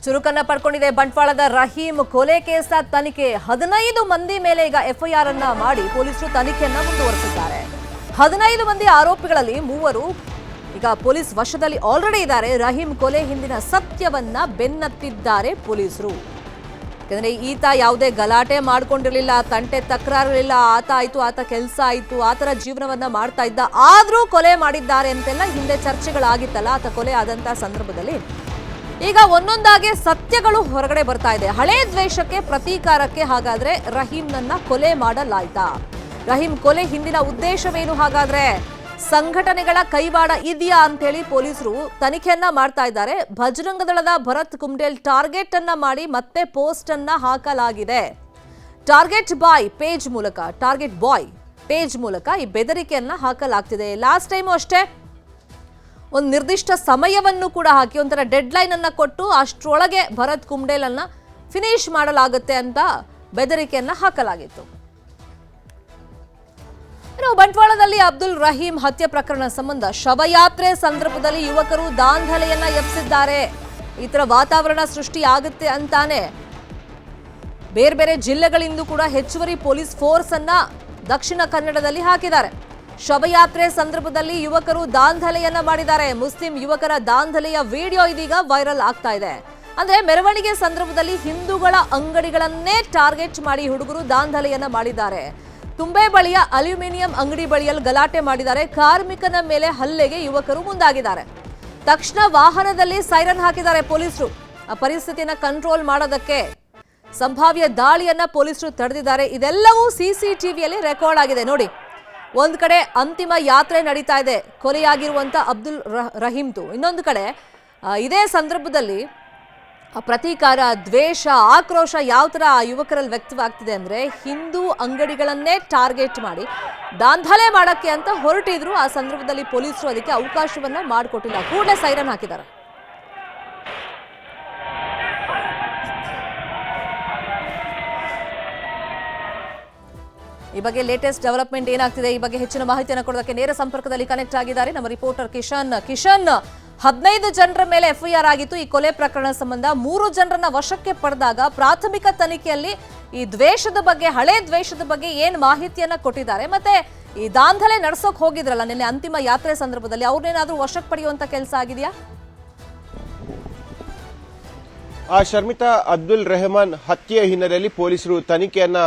ಚುರುಕನ್ನ ಪಡ್ಕೊಂಡಿದೆ ಬಂಟ್ವಾಳದ ರಹೀಂ ಕೊಲೆ ಕೇಸ್ನ ತನಿಖೆ 15 ಮಂದಿ ಮೇಲೆ ಈಗ ಎಫ್ಐಆರ್ ಅನ್ನ ಮಾಡಿ ಪೊಲೀಸರು ತನಿಖೆಯನ್ನ ಮುಂದುವರಿಸಿದ್ದಾರೆ 15 ಮಂದಿ ಆರೋಪಿಗಳಲ್ಲಿ 3 ಈಗ ಪೊಲೀಸ್ ವಶದಲ್ಲಿ ಆಲ್ರೆಡಿ ಇದ್ದಾರೆ ರಹೀಂ ಕೊಲೆ ಹಿಂದಿನ ಸತ್ಯವನ್ನ ಬೆನ್ನತ್ತಿದ್ದಾರೆ ಪೊಲೀಸರು ಯಾಕಂದ್ರೆ ಈತ ಯಾವುದೇ ಗಲಾಟೆ ಮಾಡ್ಕೊಂಡಿರಲಿಲ್ಲ ತಂಟೆ ತಕರಾರಿರಲಿಲ್ಲ ಆತ ಕೆಲಸ ಆಯಿತು ಆತರ ಜೀವನವನ್ನ ಮಾಡ್ತಾ ಇದ್ದ ಆದ್ರೂ ಕೊಲೆ ಮಾಡಿದ್ದಾರೆ ಅಂತೆಲ್ಲ ಹಿಂದೆ ಚರ್ಚೆಗಳಾಗಿತ್ತಲ್ಲ ಆತ ಕೊಲೆ ಆದಂತ ಸಂದರ್ಭದಲ್ಲಿ ಈಗ ಒಂದೊಂದಾಗಿ ಸತ್ಯಗಳು ಹೊರಗಡೆ ಬರ್ತಾ ಇದೆ ಹಳೆ ದ್ವೇಷಕ್ಕೆ ಪ್ರತೀಕಾರಕ್ಕೆ ಹಾಗಾದ್ರೆ ರಹೀಂನನ್ನ ಕೊಲೆ ಮಾಡಲಾಯ್ತಾ ರಹೀಂ ಕೊಲೆ ಹಿಂದಿನ ಉದ್ದೇಶವೇನು ಹಾಗಾದ್ರೆ ಸಂಘಟನೆಗಳ ಕೈವಾಡ ಇದೆಯಾ ಅಂತ ಹೇಳಿ ಪೊಲೀಸರು ತನಿಖೆಯನ್ನ ಮಾಡ್ತಾ ಇದ್ದಾರೆ ಭಜರಂಗ ದಳದ ಭರತ್ ಕುಂಡೇಲ್ ಟಾರ್ಗೆಟ್ ಅನ್ನ ಮಾಡಿ ಮತ್ತೆ ಪೋಸ್ಟ್ ಅನ್ನ ಹಾಕಲಾಗಿದೆ ಟಾರ್ಗೆಟ್ ಬಾಯ್ ಪೇಜ್ ಮೂಲಕ ಈ ಬೆದರಿಕೆಯನ್ನ ಹಾಕಲಾಗ್ತಿದೆ ಲಾಸ್ಟ್ ಟೈಮ್ ಅಷ್ಟೇ ಒಂದು ನಿರ್ದಿಷ್ಟ ಸಮಯವನ್ನು ಕೂಡ ಹಾಕಿ ಒಂಥರ ಡೆಡ್ ಲೈನ್ ಅನ್ನ ಕೊಟ್ಟು ಅಷ್ಟರೊಳಗೆ ಭರತ್ ಕುಂಡೇಲ್ ಅನ್ನ ಫಿನಿಶ್ ಮಾಡಲಾಗುತ್ತೆ ಅಂತ ಬೆದರಿಕೆಯನ್ನ ಹಾಕಲಾಗಿತ್ತು ಬಂಟ್ವಾಳದಲ್ಲಿ ಅಬ್ದುಲ್ ರಹೀಂ ಹತ್ಯೆ ಪ್ರಕರಣ ಸಂಬಂಧ ಶವಯಾತ್ರೆ ಸಂದರ್ಭದಲ್ಲಿ ಯುವಕರು ದಾಂಧಲೆಯನ್ನ ಎಬ್ಬಿಸಿದ್ದಾರೆ ಈ ತರ ವಾತಾವರಣ ಸೃಷ್ಟಿಯಾಗುತ್ತೆ ಅಂತಾನೆ ಬೇರೆ ಜಿಲ್ಲೆಗಳಿಂದ ಕೂಡ ಹೆಚ್ಚುವರಿ ಪೊಲೀಸ್ ಫೋರ್ಸ್ ಅನ್ನ ದಕ್ಷಿಣ ಕನ್ನಡದಲ್ಲಿ ಹಾಕಿದ್ದಾರೆ ಶವಯಾತ್ರೆ ಸಂದರ್ಭದಲ್ಲಿ ಯುವಕರು ದಾಂಧಲೆಯನ್ನ ಮಾಡಿದ್ದಾರೆ ಮುಸ್ಲಿಂ ಯುವಕರ ದಾಂಧಲೆಯ ವಿಡಿಯೋ ಇದೀಗ ವೈರಲ್ ಆಗ್ತಾ ಇದೆ ಅಂದ್ರೆ ಮೆರವಣಿಗೆ ಸಂದರ್ಭದಲ್ಲಿ ಹಿಂದೂಗಳ ಅಂಗಡಿಗಳನ್ನೇ ಟಾರ್ಗೆಟ್ ಮಾಡಿ ಹುಡುಗರು ದಾಂಧಲೆಯನ್ನ ಮಾಡಿದ್ದಾರೆ ತುಂಬೆ ಬಳಿಯ ಅಲ್ಯೂಮಿನಿಯಂ ಅಂಗಡಿ ಬಳಿಯಲ್ಲಿ ಗಲಾಟೆ ಮಾಡಿದ್ದಾರೆ ಕಾರ್ಮಿಕನ ಮೇಲೆ ಹಲ್ಲೆಗೆ ಯುವಕರು ಮುಂದಾಗಿದ್ದಾರೆ ತಕ್ಷಣ ವಾಹನದಲ್ಲಿ ಸೈರನ್ ಹಾಕಿದ್ದಾರೆ ಪೊಲೀಸರು ಆ ಪರಿಸ್ಥಿತಿಯನ್ನ ಕಂಟ್ರೋಲ್ ಮಾಡೋದಕ್ಕೆ ಸಂಭಾವ್ಯ ದಾಳಿಯನ್ನ ಪೊಲೀಸರು ತಡೆದಿದ್ದಾರೆ ಇದೆಲ್ಲವೂ ಸಿಸಿಟಿವಿಯಲ್ಲಿ ರೆಕಾರ್ಡ್ ಆಗಿದೆ ನೋಡಿ ಒಂದ್ ಕಡೆ ಅಂತಿಮ ಯಾತ್ರೆ ನಡೀತಾ ಇದೆ ಕೊಲೆಯಾಗಿರುವಂತ ಅಬ್ದುಲ್ ರಹೀಂದು ಇನ್ನೊಂದು ಕಡೆ ಇದೇ ಸಂದರ್ಭದಲ್ಲಿ ಪ್ರತೀಕಾರ ದ್ವೇಷ ಆಕ್ರೋಶ ಯಾವ ತರ ಯುವಕರಲ್ಲಿ ವ್ಯಕ್ತವಾಗ್ತಿದೆ ಅಂದ್ರೆ ಹಿಂದೂ ಅಂಗಡಿಗಳನ್ನೇ ಟಾರ್ಗೆಟ್ ಮಾಡಿ ದಾಂಧಲೆ ಮಾಡಕ್ಕೆ ಅಂತ ಹೊರಟಿದ್ರು ಆ ಸಂದರ್ಭದಲ್ಲಿ ಪೊಲೀಸರು ಅದಕ್ಕೆ ಅವಕಾಶವನ್ನ ಮಾಡಿಕೊಟ್ಟಿಲ್ಲ ಕೂಡಲೇ ಸೈರನ್ ಹಾಕಿದ್ದಾರೆ ಈ ಬಗ್ಗೆ ಲೇಟೆಸ್ಟ್ ಡೆವಲಪ್ಮೆಂಟ್ ಏನಾಗ್ತಿದೆ ಈ ಬಗ್ಗೆ ಹೆಚ್ಚಿನ ಮಾಹಿತಿಯನ್ನು ಕೊಡೋದಕ್ಕೆ ನೇರ ಸಂಪರ್ಕದಲ್ಲಿ ಕನೆಕ್ಟ್ ಆಗಿದ್ದಾರೆ ನಮ್ಮ ರಿಪೋರ್ಟರ್ ಕಿಶನ್ 15 ಜನರ ಮೇಲೆ ಎಫ್ಐಆರ್ ಆಗಿತ್ತು ಈ ಕೊಲೆ ಪ್ರಕರಣ ಸಂಬಂಧ 3 ಜನರನ್ನ ವಶಕ್ಕೆ ಪಡೆದಾಗ ಪ್ರಾಥಮಿಕ ತನಿಖೆಯಲ್ಲಿ ಈ ಹಳೆ ದ್ವೇಷದ ಬಗ್ಗೆ ಏನ್ ಮಾಹಿತಿಯನ್ನ ಕೊಟ್ಟಿದ್ದಾರೆ ಮತ್ತೆ ಈ ದಾಂಧಲೆ ನಡೆಸೋಕ್ ಹೋಗಿದ್ರಲ್ಲ ನಿನ್ನೆ ಅಂತಿಮ ಯಾತ್ರೆ ಸಂದರ್ಭದಲ್ಲಿ ಅವ್ರನ್ನೇನಾದ್ರೂ ವಶಕ್ಕೆ ಪಡೆಯುವಂತ ಕೆಲಸ ಆಗಿದೆಯಾ ಶರ್ಮಿತಾ ಅಬ್ದುಲ್ ರೆಹಮಾನ್ ಹತ್ಯೆ ಹಿನ್ನೆಲೆಯಲ್ಲಿ ಪೊಲೀಸರು ತನಿಖೆಯನ್ನ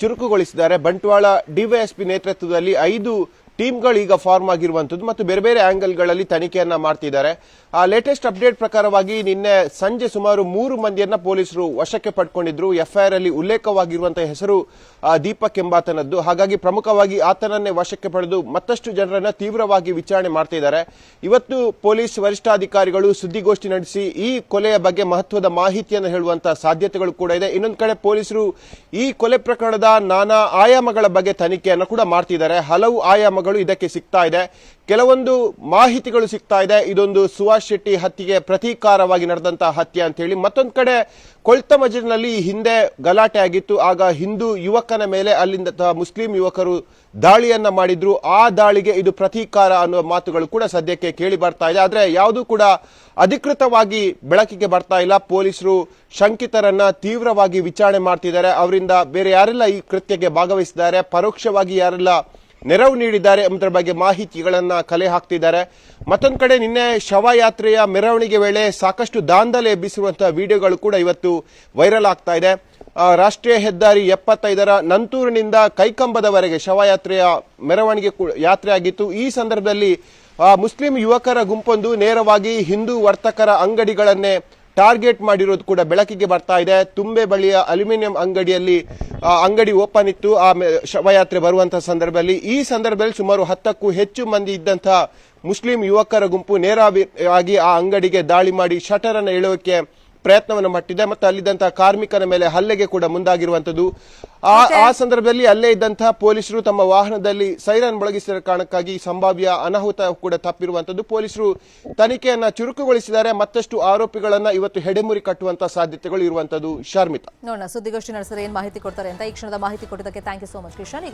ಚುರುಕುಗೊಳಿಸಿದ್ದಾರೆ ಬಂಟ್ವಾಳ ಡಿವೈಎಸ್ಪಿ ನೇತೃತ್ವದಲ್ಲಿ 5 ಟೀಮ್ಗಳು ಈಗ ಫಾರ್ಮ್ ಆಗಿರುವಂತದ್ದು ಮತ್ತು ಬೇರೆ ಆಂಗಲ್ಗಳಲ್ಲಿ ತನಿಖೆಯನ್ನ ಮಾಡ್ತಿದ್ದಾರೆ ಲೇಟೆಸ್ಟ್ ಅಪ್ಡೇಟ್ ಪ್ರಕಾರವಾಗಿ ನಿನ್ನೆ ಸಂಜೆ ಸುಮಾರು 3 ಮಂದಿಯನ್ನ ಪೊಲೀಸರು ವಶಕ್ಕೆ ಪಡ್ಕೊಂಡಿದ್ರು ಎಫ್ಐಆರ್ ಅಲ್ಲಿ ಉಲ್ಲೇಖವಾಗಿರುವಂತಹ ಹೆಸರು ದೀಪಕ್ ಎಂಬಾತನದ್ದು ಹಾಗಾಗಿ ಪ್ರಮುಖವಾಗಿ ಆತನನ್ನೇ ವಶಕ್ಕೆ ಪಡೆದು ಮತ್ತಷ್ಟು ಜನರನ್ನ ತೀವ್ರವಾಗಿ ವಿಚಾರಣೆ ಮಾಡ್ತಿದ್ದಾರೆ ಇವತ್ತು ಪೊಲೀಸ್ ವರಿಷ್ಠಾಧಿಕಾರಿಗಳು ಸುದ್ದಿಗೋಷ್ಠಿ ನಡೆಸಿ ಈ ಕೊಲೆಯ ಬಗ್ಗೆ ಮಹತ್ವದ ಮಾಹಿತಿಯನ್ನು ಹೇಳುವಂತಹ ಸಾಧ್ಯತೆಗಳು ಕೂಡ ಇದೆ ಇನ್ನೊಂದು ಕಡೆ ಪೊಲೀಸರು ಈ ಕೊಲೆ ಪ್ರಕರಣದ ನಾನಾ ಆಯಾಮಗಳ ಬಗ್ಗೆ ತನಿಖೆಯನ್ನು ಕೂಡ ಮಾಡ್ತಿದ್ದಾರೆ ಹಲವು ಆಯಾಮಗಳು ಇದಕ್ಕೆ ಸಿಗ್ತಾ ಇದೆ ಕೆಲವೊಂದು ಮಾಹಿತಿಗಳು ಸಿಗ್ತಾ ಇದೆ ಇದೊಂದು ಸುಭಾಷ್ ಶೆಟ್ಟಿ ಹತ್ಯೆಗೆ ಪ್ರತೀಕಾರವಾಗಿ ನಡೆದಂತಹ ಹತ್ಯೆ ಅಂತ ಹೇಳಿ ಮತ್ತೊಂದು ಕಡೆ ಕೊಳ್ತಮಜರಿನಲ್ಲಿ ಹಿಂದೆ ಗಲಾಟೆ ಆಗಿತ್ತು ಆಗ ಹಿಂದೂ ಯುವಕನ ಮೇಲೆ ಅಲ್ಲಿಂದ ಮುಸ್ಲಿಂ ಯುವಕರು ದಾಳಿಯನ್ನ ಮಾಡಿದ್ರು ಆ ದಾಳಿಗೆ ಇದು ಪ್ರತೀಕಾರ ಅನ್ನುವ ಮಾತುಗಳು ಕೂಡ ಸದ್ಯಕ್ಕೆ ಕೇಳಿ ಬರ್ತಾ ಇದೆ ಆದ್ರೆ ಯಾವುದೂ ಕೂಡ ಅಧಿಕೃತವಾಗಿ ಬೆಳಕಿಗೆ ಬರ್ತಾ ಇಲ್ಲ ಪೊಲೀಸರು ಶಂಕಿತರನ್ನ ತೀವ್ರವಾಗಿ ವಿಚಾರಣೆ ಮಾಡ್ತಿದ್ದಾರೆ ಅವರಿಂದ ಬೇರೆ ಯಾರೆಲ್ಲ ಈ ಕೃತ್ಯಕ್ಕೆ ಭಾಗವಹಿಸಿದ್ದಾರೆ ಪರೋಕ್ಷವಾಗಿ ಯಾರೆಲ್ಲ ನೆರವು ನೀಡಿದ್ದಾರೆ ಎಂಬುದರ ಬಗ್ಗೆ ಮಾಹಿತಿಗಳನ್ನ ಕಲೆ ಹಾಕ್ತಿದ್ದಾರೆ ಮತ್ತೊಂದು ಕಡೆ ನಿನ್ನೆ ಶವಯಾತ್ರೆಯ ಮೆರವಣಿಗೆ ವೇಳೆ ಸಾಕಷ್ಟು ದಾಂಧಲೆ ಎಬ್ಬಿಸಿರುವಂತಹ ವಿಡಿಯೋಗಳು ಕೂಡ ಇವತ್ತು ವೈರಲ್ ಆಗ್ತಾ ಇದೆ ರಾಷ್ಟ್ರೀಯ ಹೆದ್ದಾರಿ 75ರ ನಂತೂರಿನಿಂದ ಕೈಕಂಬದವರೆಗೆ ಶವಯಾತ್ರೆಯ ಮೆರವಣಿಗೆ ಯಾತ್ರೆ ಆಗಿತ್ತು ಈ ಸಂದರ್ಭದಲ್ಲಿ ಮುಸ್ಲಿಂ ಯುವಕರ ಗುಂಪೊಂದು ನೇರವಾಗಿ ಹಿಂದೂ ವರ್ತಕರ ಅಂಗಡಿಗಳನ್ನೇ ಟಾರ್ಗೆಟ್ ಮಾಡಿರೋದು ಕೂಡ ಬೆಳಕಿಗೆ ಬರ್ತಾ ಇದೆ ತುಂಬೆ ಬಳಿಯ ಅಲ್ಯೂಮಿನಿಯಂ ಅಂಗಡಿಯಲ್ಲಿ ಅಂಗಡಿ ಓಪನ್ ಇತ್ತು ಆ ಶವಯಾತ್ರೆ ಬರುವಂತಹ ಸಂದರ್ಭದಲ್ಲಿ ಈ ಸಂದರ್ಭದಲ್ಲಿ ಸುಮಾರು 10ಕ್ಕೂ ಹೆಚ್ಚು ಮಂದಿ ಇದ್ದಂತಹ ಮುಸ್ಲಿಂ ಯುವಕರ ಗುಂಪು ನೇರವಾಗಿ ಆ ಅಂಗಡಿಗೆ ದಾಳಿ ಮಾಡಿ ಶಟರ್ ಅನ್ನು ಎಳೆಯೋಕೆ ಪ್ರಯತ್ನವನ್ನು ಮಾಡಿದೆ ಮತ್ತು ಅಲ್ಲಿದ್ದಂತಹ ಕಾರ್ಮಿಕನ ಮೇಲೆ ಹಲ್ಲೆಗೆ ಕೂಡ ಮುಂದಾಗಿರುವಂತದ್ದು ಆ ಸಂದರ್ಭದಲ್ಲಿ ಅಲ್ಲೇ ಇದ್ದಂತಹ ಪೊಲೀಸರು ತಮ್ಮ ವಾಹನದಲ್ಲಿ ಸೈರನ್ ಮೊಳಗಿಸಿದ ಕಾರಣಕ್ಕಾಗಿ ಸಂಭಾವ್ಯ ಅನಾಹುತ ಕೂಡ ತಪ್ಪಿರುವಂತದ್ದು ಪೊಲೀಸರು ತನಿಖೆಯನ್ನ ಚುರುಕುಗೊಳಿಸಿದ್ದಾರೆ ಮತ್ತಷ್ಟು ಆರೋಪಿಗಳನ್ನ ಇವತ್ತು ಹೆಡೆಮುರಿ ಕಟ್ಟುವಂತಹ ಸಾಧ್ಯತೆಗಳು ಇರುವಂತದ್ದು ಶರ್ಮಿತಾ ನೋಡೋಣ ಸುದ್ದಿಗೋಷ್ಠಿ ನಡೆಸಿದ್ರೆ ಏನ್ ಮಾಹಿತಿ ಕೊಡ್ತಾರೆ ಅಂತ ಈ ಕ್ಷಣದ ಮಾಹಿತಿ ಕೊಟ್ಟಿದ್ದಕ್ಕೆ thank you so much Kishan